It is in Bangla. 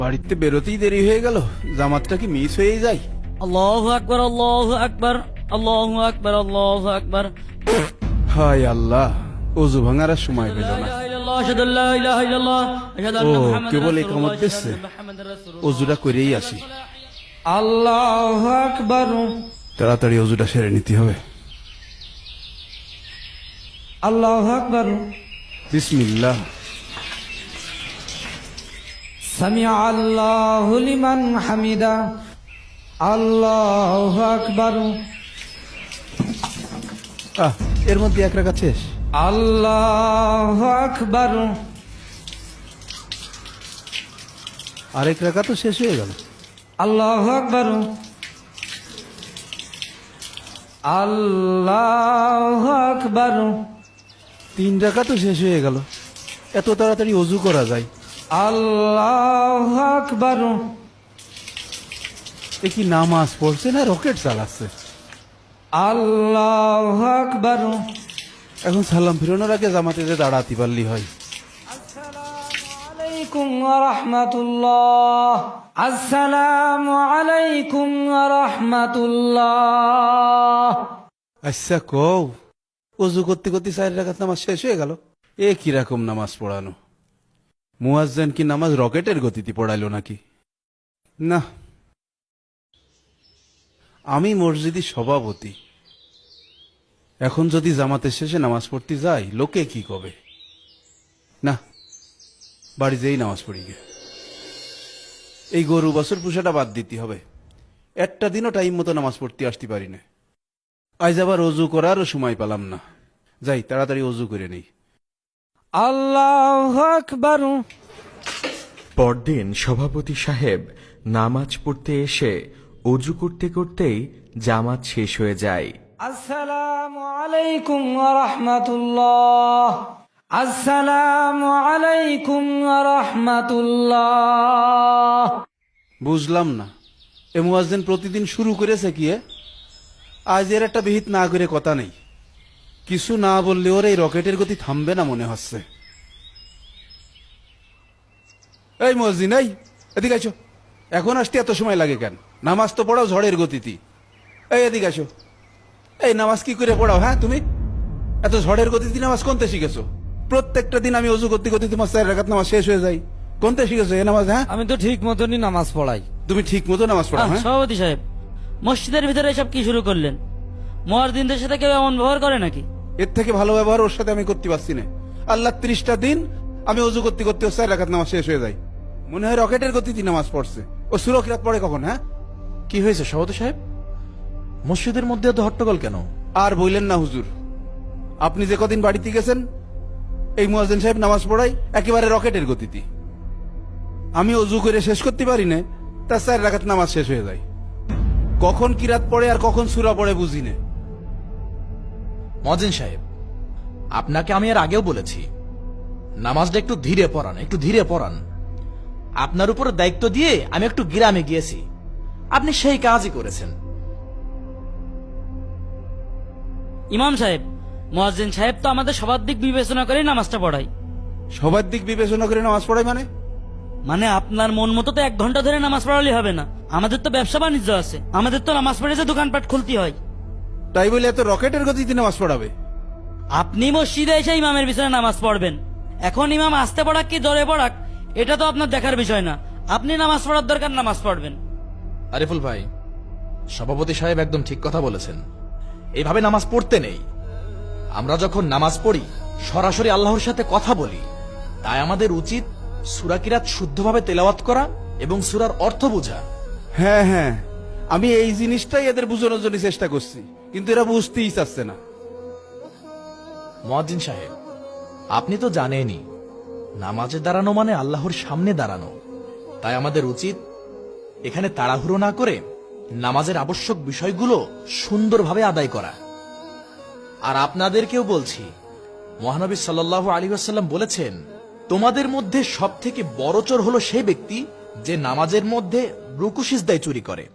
বাড়িতে বেরোতেই দেরি হয়ে গেল, জামাতটা কি মিস হয়ে যায়? আল্লাহু আকবার, আল্লাহু আকবার, আল্লাহু আকবার, আল্লাহু আকবার। হায় আল্লাহ, অজু ভাঙার আর সময় পেল না। ও কেবল ইকামত দিচ্ছে, অজুটা করেই আসি। আল্লাহু আকবার, তাড়াতাড়ি অজুটা সেরে নিতে হবে। আল্লাহু আকবার। বিসমিল্লাহ। সামিআ আল্লাহু লিমান হামিদা। আল্লাহু আকবার, এর মধ্যে এক রাকাত শেষ। আল্লাহু আকবার, আরেক রাকাত তো শেষ হয়ে গেল। আল্লাহু আকবার, আল্লাহু আকবার, 3 রাকাত তো শেষ হয়ে গেল। এত তাড়াতাড়ি অজু করা যায়? আল্লাহু আকবার। এ কি নামাজ পড়ছে না রকেট চালাচ্ছে? আল্লাহু আকবার। এখন সালাম ফিরানোর আগে জামাতে যে দাঁড়াতে পারলি হয়। আলাইকুম ওয়া রাহমাতুল্লাহ। আসসালামু আলাইকুম ওয়া রাহমাতুল্লাহ। আচ্ছা কও, অজু করতে করতে 4 রাকাত নামাজ শেষ হয়ে গেল? এ কিরকম নামাজ পড়ানো? মুয়াজ্জিন কি নামাজ রকেটের গতিতে পড়াইলো নাকি? না, আমি মসজিদের সভাপতি, এখন যদি জামাতের শেষে নামাজ পড়তে যাই লোকে কি কবে? না, বাড়ি যেই নামাজ পড়ি গে। এই গরু বছর পুষাটা বাদ দিতে হবে। একটা দিনও টাইম মতো নামাজ পড়তে আসতে পারি না। আজ আবার অজু করারও সময় পেলাম না। যাই তাড়াতাড়ি অজু করে নেই। আল্লাহু আকবার। পরদিন সভাপতি সাহেব নামাজ পড়তে এসে অজু করতে করতেই জামাত শেষ হয়ে যায়। আসসালামু আলাইকুম ওয়া রাহমাতুল্লাহ। আসসালামু আলাইকুম ওয়া রাহমাতুল্লাহ। বুঝলাম না, এ মুয়াজ্জিন প্রতিদিন শুরু করেছে কি? আজ এর একটা বিহিত না করে কথা নেই। কিছু না বললে ওর এই রকেটের গতি থামবে না মনে হচ্ছে। এই মুয়াজ্জিন, এই এদিকে আসো। এখন আসতে এত সময় লাগে কেন? নামাজ তো পড়াও ঝড়ের গতিতে। এই এদিকে আসো। এই নামাজ কি করে পড়াও হ্যাঁ তুমি? এত ঝড়ের গতিতে নামাজ কোনতে শিখেছো? প্রত্যেকটা দিন আমি অজু করতে করতে তোমার 4 রাকাত নামাজ শেষ হয়ে যায়। কোনতে শিখেছো এ নামাজ? হ্যাঁ, আমি তো ঠিক মতনই নামাজ পড়াই। তুমি ঠিক মতো নামাজ পড়াও? হ্যাঁ, সভাপতি সাহেব, মসজিদের ভিতরে এসব কি শুরু করলেন? মুয়াজ্জিনদের সাথে কেউ এমন ব্যবহার করে নাকি? এর থেকে ভালো ব্যবহার ওর সাথে আমি করতে পারছি না। আল্লাহ 30টা দিন আমি অজু করতে করতে 4 রাকাত নামাজ শেষ হয়ে যায়। মনে হয় রকেটের গতিতে নামাজ পড়ছে। ও সূরা কিরাত পড়ে কখন? হ্যাঁ, কি হয়েছে সভাপতি সাহেব? মসজিদের মধ্যে এত হট্টগোল কেন? আর বললেন না হুজুর, আপনি যে কদিন বাড়িতে গেছেন এই মুয়াজ্জিন সাহেব নামাজ পড়াই একেবারে রকেটের গতিতে। আমি অজু করে শেষ করতে পারি না, তার 4 রাকাত নামাজ শেষ হয়ে যায়। কখন কিরাত পড়ে আর কখন সূরা পড়ে বুঝি না। মজিন সাহেব, আপনাকে আমি এর আগেও বলেছি নামাজটা একটু ধীরে পড়ান, একটু ধীরে পড়ান। আপনার উপর দায়িত্ব দিয়ে আমি একটু গ্রামে গিয়েছি, আপনি সেই কাজই করেছেন। ইমাম সাহেব, মুয়াজ্জিন সাহেব তো আমাদের সবার দিক বিবেচনা করে নামাজটা পড়ায়। সবার দিক বিবেচনা করে নামাজ পড়াই মানে আপনার মন মতো তো 1 ঘন্টা ধরে নামাজ পড়ালে হবে না। আমাদের তো ব্যবসা বাণিজ্য আছে, আমাদের তো নামাজ পড়ে যে দোকানপাট খুলতে হয়। তাই বলে এত রকেটের গতিতে নামাজ পড়াবে? আপনি মসজিদে এসে ইমামের পিছনে নামাজ পড়বেন। এখন ইমাম আসতে পড়াক কি জোরে পড়াক এটা তো আপনার দেখার বিষয় না। আপনি নামাজ পড়ার দরকার নামাজ পড়বেন। আরিফুল ভাই, সভাপতি সাহেব একদম ঠিক কথা বলেছেন। এইভাবে নামাজ পড়তে নেই। আমরা যখন নামাজ পড়ি সরাসরি আল্লাহর সাথে কথা বলি, তাই আমাদের উচিত সূরা কিরাত শুদ্ধভাবে তেলাওয়াত করা এবং সূরার অর্থ বোঝা। হ্যাঁ হ্যাঁ, আমি এই জিনিসটাই এদের বুঝানোর জন্য চেষ্টা করছি, কিন্তু এরা বুঝতেই চাচ্ছে না। মুয়াজ্জিন সাহেব, আপনি তো জানেনই নামাজে দাঁড়ানো মানে আল্লাহর সামনে দাঁড়ানো। তাই আমাদের উচিত এখানে তাড়াহুড়ো না করে নামাজের আবশ্যক বিষয়গুলো সুন্দরভাবে আদায় করা। আর আপনাদেরকেও বলছি, মহানবী সাল্লাল্লাহু আলাইহি ওয়াসাল্লাম বলেছেন, তোমাদের মধ্যে সবথেকে বড় চোর হলো সেই ব্যক্তি যে নামাজের মধ্যে রুকু সিজদায় চুরি করে।